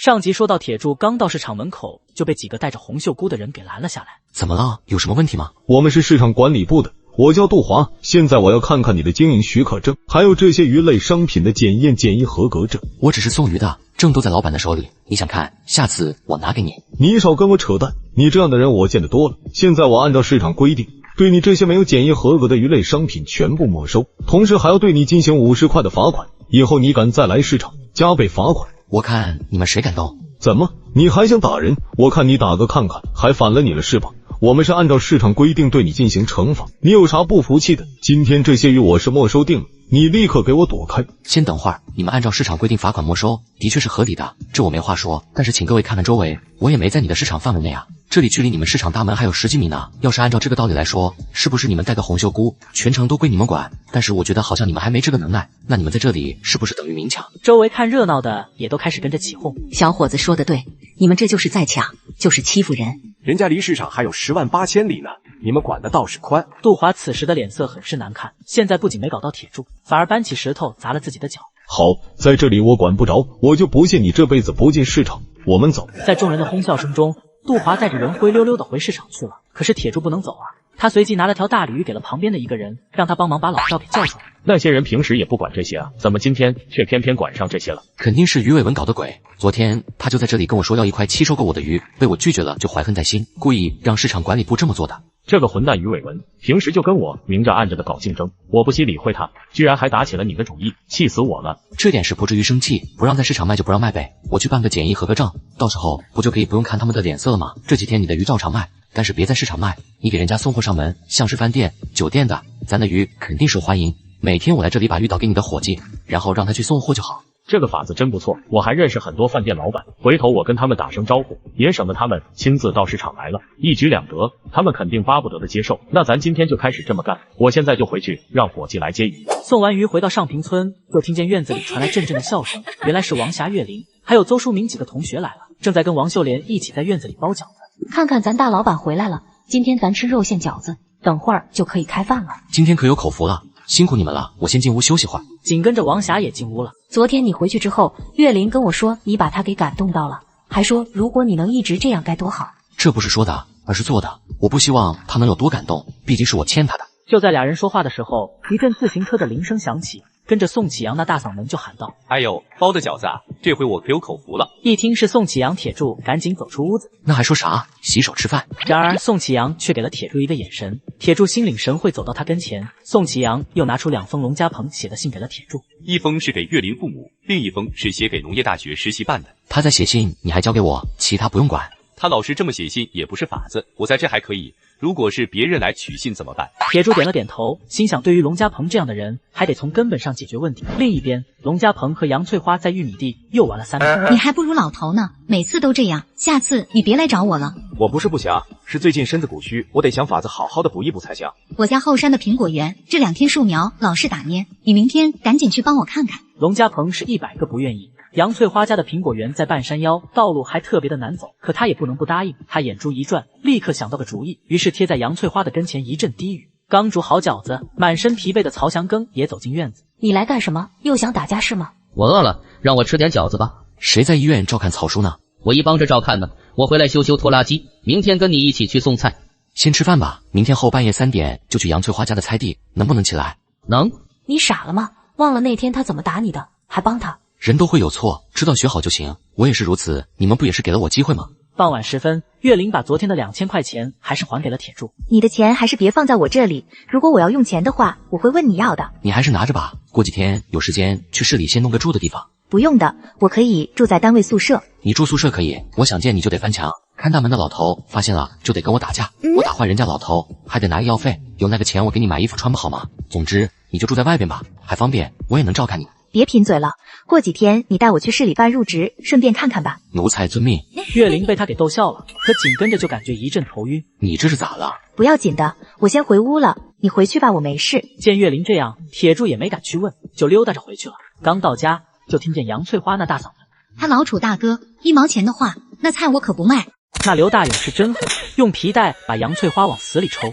上集说到，铁柱刚到市场门口，就被几个戴着红袖箍的人给拦了下来。怎么了？有什么问题吗？我们是市场管理部的，我叫杜华，现在我要看看你的经营许可证，还有这些鱼类商品的检验检疫合格证。我只是送鱼的，证都在老板的手里，你想看，下次我拿给你。你少跟我扯淡，你这样的人我见得多了。现在我按照市场规定，对你这些没有检疫合格的鱼类商品全部没收，同时还要对你进行50块的罚款。以后你敢再来市场，加倍罚款。我看你们谁敢动？怎么，你还想打人？我看你打个看看，还反了你了是吧？我们是按照市场规定对你进行惩罚，你有啥不服气的？今天这些鱼我是没收定了，你立刻给我躲开。先等会儿，你们按照市场规定罚款没收，的确是合理的，这我没话说。但是请各位看看周围，我也没在你的市场范围内啊，这里距离你们市场大门还有10几米呢。要是按照这个道理来说，是不是你们带个红袖箍，全程都归你们管？但是我觉得好像你们还没这个能耐，那你们在这里是不是等于明抢？周围看热闹的也都开始跟着起哄。小伙子说的对，你们这就是在抢，就是欺负人。人家离市场还有108000里呢，你们管的倒是宽。杜华此时的脸色很是难看，现在不仅没搞到铁柱，反而搬起石头砸了自己的脚。好，在这里我管不着，我就不信你这辈子不进市场。我们走。在众人的哄笑声中，杜华带着人灰溜溜的回市场去了。可是铁柱不能走啊，他随即拿了条大鲤鱼给了旁边的一个人，让他帮忙把老赵给叫出来。那些人平时也不管这些啊，怎么今天却偏偏管上这些了？肯定是鱼尾纹搞的鬼。昨天他就在这里跟我说要1块7收购我的鱼，被我拒绝了，就怀恨在心，故意让市场管理部这么做的。这个混蛋鱼尾纹，平时就跟我明着暗着的搞竞争，我不惜理会他，居然还打起了你的主意，气死我了！这点是不至于生气，不让在市场卖就不让卖呗，我去办个检疫合格证，到时候不就可以不用看他们的脸色了吗？这几天你的鱼照常卖，但是别在市场卖，你给人家送货上门，像是饭店、酒店的，咱的鱼肯定受欢迎。每天我来这里把鱼倒给你的伙计，然后让他去送货就好。这个法子真不错，我还认识很多饭店老板，回头我跟他们打声招呼，也省得他们亲自到市场来了，一举两得，他们肯定巴不得的接受。那咱今天就开始这么干，我现在就回去让伙计来接鱼。送完鱼回到上平村，就听见院子里传来阵阵的笑声，原来是王霞、岳林还有邹书明几个同学来了，正在跟王秀莲一起在院子里包饺子。看看咱大老板回来了，今天咱吃肉馅饺子，等会儿就可以开饭了。今天可有口福了，辛苦你们了，我先进屋休息会儿。紧跟着王霞也进屋了。昨天你回去之后，岳林跟我说你把他给感动到了，还说如果你能一直这样该多好。这不是说的，而是做的。我不希望他能有多感动，毕竟是我欠他的。就在俩人说话的时候，一阵自行车的铃声响起，跟着宋启阳那大嗓门就喊道：哎呦，包的饺子啊，这回我可有口福了。一听是宋启阳，铁柱赶紧走出屋子。那还说啥？洗手吃饭。然而宋启阳却给了铁柱一个眼神，铁柱心领神会走到他跟前。宋启阳又拿出2封龙家鹏写的信给了铁柱，一封是给岳林父母，另一封是写给农业大学实习办的。他在写信，你还交给我，其他不用管。他老是这么写信也不是法子，我在这还可以，如果是别人来取信怎么办？铁柱点了点头，心想对于龙家鹏这样的人，还得从根本上解决问题。另一边，龙家鹏和杨翠花在玉米地又玩了3天。你还不如老头呢，每次都这样，下次你别来找我了。我不是不想，是最近身子骨虚，我得想法子好好的补一补才行。我家后山的苹果园这2天树苗老是打蔫，你明天赶紧去帮我看看。龙家鹏是100个不愿意。杨翠花家的苹果园在半山腰，道路还特别的难走，可他也不能不答应。他眼珠一转，立刻想到个主意，于是贴在杨翠花的跟前一阵低语。刚煮好饺子，满身疲惫的曹祥庚也走进院子。你来干什么？又想打架是吗？我饿了，让我吃点饺子吧。谁在医院照看曹叔呢？我一帮着照看呢，我回来修拖拉机，明天跟你一起去送菜。先吃饭吧，明天后半夜3点就去杨翠花家的菜地，能不能起来？能。你傻了吗？忘了那天他怎么打你的，还帮他？人都会有错，知道学好就行。我也是如此，你们不也是给了我机会吗？傍晚时分，岳林把昨天的2000块钱还是还给了铁柱。你的钱还是别放在我这里，如果我要用钱的话，我会问你要的。你还是拿着吧，过几天有时间去市里先弄个住的地方。不用的，我可以住在单位宿舍。你住宿舍可以，我想见你就得翻墙。看大门的老头发现了就得跟我打架，我打坏人家老头还得拿医药费，有那个钱我给你买衣服穿不好吗？总之你就住在外边吧，还方便，我也能照看你。别贫嘴了，过几天你带我去市里办入职，顺便看看吧。奴才遵命。岳林被他给逗笑了，可紧跟着就感觉一阵头晕。你这是咋了？不要紧的，我先回屋了，你回去吧，我没事。见岳林这样，铁柱也没敢去问，就溜达着回去了。刚到家，就听见杨翠花那大嗓门：他老楚大哥，1毛钱的话，那菜我可不卖。那刘大勇是真狠，用皮带把杨翠花往死里抽。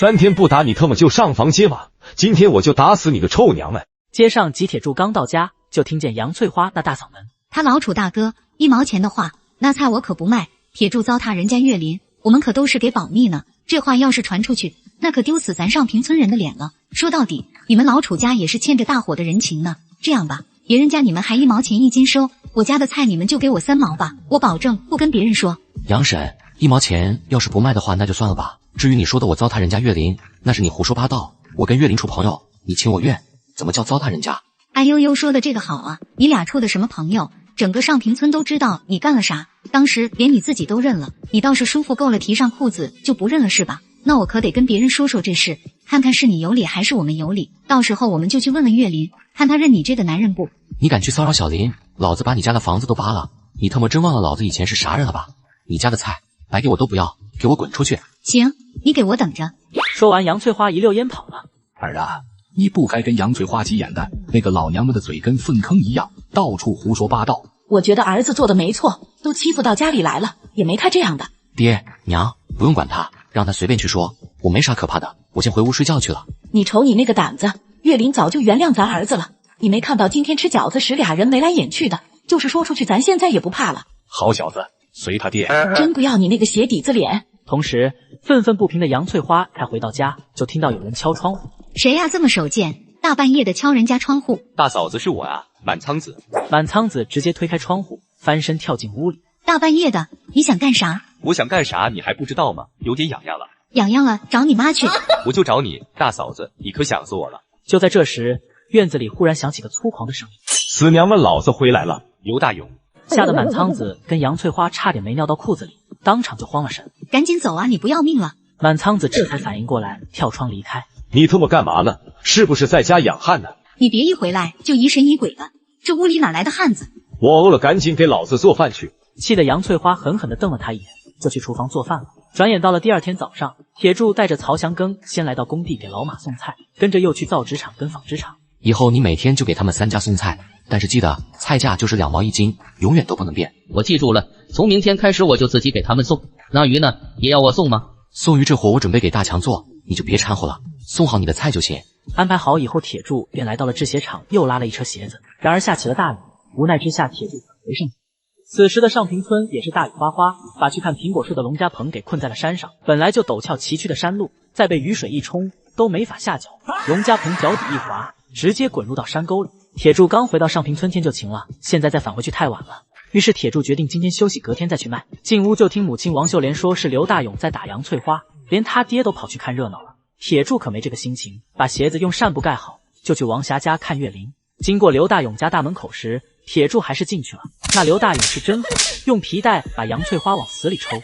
3天不打你特么就上房揭瓦，今天我就打死你个臭娘们！街上吉铁柱刚到家，就听见杨翠花那大嗓门：他老楚大哥1毛钱的话，那菜我可不卖。铁柱糟蹋人家岳林，我们可都是给保密呢。这话要是传出去，那可丢死咱上平村人的脸了。说到底，你们老楚家也是欠着大伙的人情呢。这样吧，别人家你们还1毛钱1斤收，我家的菜你们就给我3毛吧，我保证不跟别人说。杨婶，1毛钱要是不卖的话，那就算了吧。至于你说的我糟蹋人家岳林，那是你胡说八道。我跟岳林处朋友，你情我愿，怎么叫糟蹋人家？哎呦呦，说的这个好啊，你俩处的什么朋友？整个上平村都知道你干了啥，当时连你自己都认了，你倒是舒服够了，提上裤子就不认了是吧？那我可得跟别人说说这事，看看是你有理还是我们有理。到时候我们就去问问岳林，看他认你这个男人不？你敢去骚扰小林，老子把你家的房子都扒了！你他妈真忘了老子以前是啥人了吧？你家的菜白给我都不要，给我滚出去！行，你给我等着。说完，杨翠花一溜烟跑了。儿啊，你不该跟杨翠花急眼的，那个老娘们的嘴跟粪坑一样，到处胡说八道。我觉得儿子做的没错，都欺负到家里来了，也没他这样的。爹娘，不用管他，让他随便去说，我没啥可怕的，我先回屋睡觉去了。你瞅你那个胆子，岳林早就原谅咱儿子了。你没看到今天吃饺子时俩人眉来眼去的，就是说出去咱现在也不怕了。好小子，随他爹。真不要你那个鞋底子脸。同时，愤愤不平的杨翠花才回到家，就听到有人敲窗户。谁呀这么手贱，大半夜的敲人家窗户？大嫂子是我啊，满仓子。满仓子直接推开窗户，翻身跳进屋里。大半夜的，你想干啥？我想干啥你还不知道吗？有点痒痒了。痒痒了，找你妈去。我就找你，大嫂子，你可想死我了。就在这时，院子里忽然响起个粗狂的声音：死娘们，老子回来了！刘大勇。吓得满仓子跟杨翠花差点没尿到裤子里，当场就慌了神。赶紧走啊，你不要命了！满仓子这才反应过来，跳窗离开。你他妈干嘛呢？是不是在家养汉呢？你别一回来就疑神疑鬼的，这屋里哪来的汉子？我饿了，赶紧给老子做饭去！气得杨翠花狠狠地瞪了他一眼，就去厨房做饭了。转眼到了第二天早上，铁柱带着曹祥庚先来到工地给老马送菜，跟着又去造纸厂跟纺织厂。以后你每天就给他们3家送菜，但是记得菜价就是2毛1斤，永远都不能变。我记住了，从明天开始我就自己给他们送。那鱼呢，也要我送吗？送鱼这活我准备给大强做，你就别掺和了，送好你的菜就行。安排好以后，铁柱便来到了制鞋厂，又拉了一车鞋子。然而下起了大雨，无奈之下，铁柱返回上。此时的上平村也是大雨哗哗，把去看苹果树的龙家鹏给困在了山上。本来就陡峭崎岖的山路，再被雨水一冲，都没法下脚。龙家鹏脚底一滑，直接滚入到山沟里。铁柱刚回到上平村天就晴了，现在再返回去太晚了。于是铁柱决定今天休息，隔天再去卖。进屋就听母亲王秀莲说是刘大勇在打杨翠花，连他爹都跑去看热闹了。铁柱可没这个心情，把鞋子用扇布盖好，就去王霞家看岳林。经过刘大勇家大门口时，铁柱还是进去了。那刘大勇是真狠，用皮带把杨翠花往死里抽。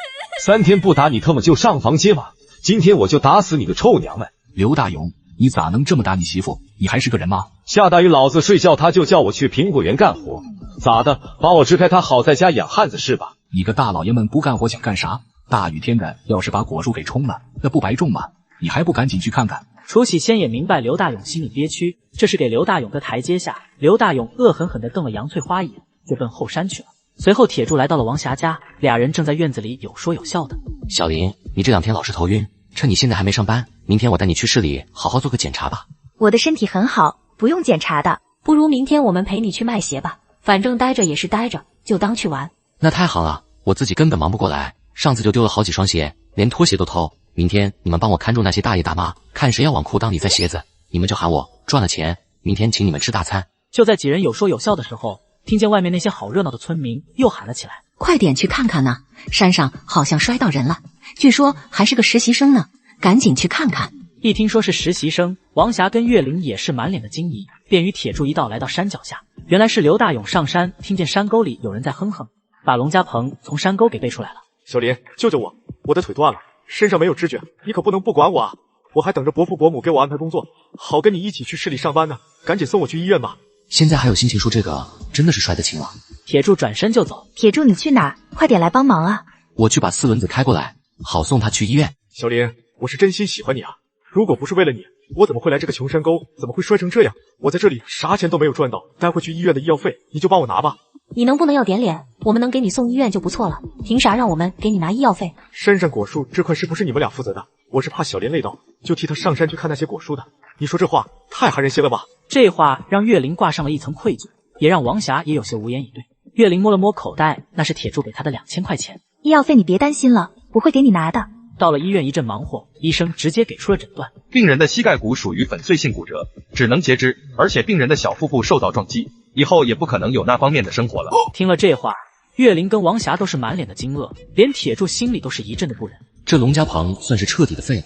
3天不打你他妈就上房揭瓦，今天我就打死你个臭娘们！刘大勇，你咋能这么打你媳妇？你还是个人吗？下大雨老子睡觉，他就叫我去苹果园干活，咋的？把我支开，他好在家养汉子是吧？你个大老爷们不干活想干啥？大雨天的，要是把果树给冲了，那不白种吗？你还不赶紧去看看？楚喜先也明白刘大勇心里憋屈，这是给刘大勇的台阶下。刘大勇恶狠狠地瞪了杨翠花一眼，就奔后山去了。随后铁柱来到了王霞家，俩人正在院子里有说有笑的。小林，你这2天老是头晕，趁你现在还没上班，明天我带你去市里好好做个检查吧。我的身体很好，不用检查的。不如明天我们陪你去卖鞋吧，反正待着也是待着，就当去玩。那太好了，我自己根本忙不过来，上次就丢了好几双鞋，连拖鞋都偷。明天你们帮我看住那些大爷大妈，看谁要往裤裆里塞鞋子，你们就喊我，赚了钱明天请你们吃大餐。就在几人有说有笑的时候，听见外面那些好热闹的村民又喊了起来：快点去看看呐，山上好像摔到人了，据说还是个实习生呢，赶紧去看看。一听说是实习生，王霞跟岳林也是满脸的惊疑，便与铁柱一道来到山脚下。原来是刘大勇上山，听见山沟里有人在哼哼，把龙家鹏从山沟给背出来了。小林，救救我，我的腿断了，身上没有知觉，你可不能不管我啊！我还等着伯父伯母给我安排工作，好跟你一起去市里上班呢，赶紧送我去医院吧。现在还有心情说这个，真的是摔得轻了。铁柱转身就走。铁柱，你去哪儿？快点来帮忙啊！我去把4轮子开过来，好送他去医院。小林，我是真心喜欢你啊，如果不是为了你，我怎么会来这个穷山沟？怎么会摔成这样？我在这里啥钱都没有赚到，待会去医院的医药费你就帮我拿吧。你能不能要点脸？我们能给你送医院就不错了，凭啥让我们给你拿医药费？山上果树这块是不是你们俩负责的？我是怕小林累到，就替他上山去看那些果树的。你说这话太寒人心了吧？这话让岳林挂上了一层愧疚，也让王霞也有些无言以对。岳林摸了摸口袋，那是铁柱给他的2000块钱。医药费你别担心了，我会给你拿的。到了医院一阵忙活，医生直接给出了诊断。病人的膝盖骨属于粉碎性骨折，只能截肢，而且病人的小腹部受到撞击，以后也不可能有那方面的生活了。听了这话，岳林跟王霞都是满脸的惊愕，连铁柱心里都是一阵的不忍。这龙家旁算是彻底的废了。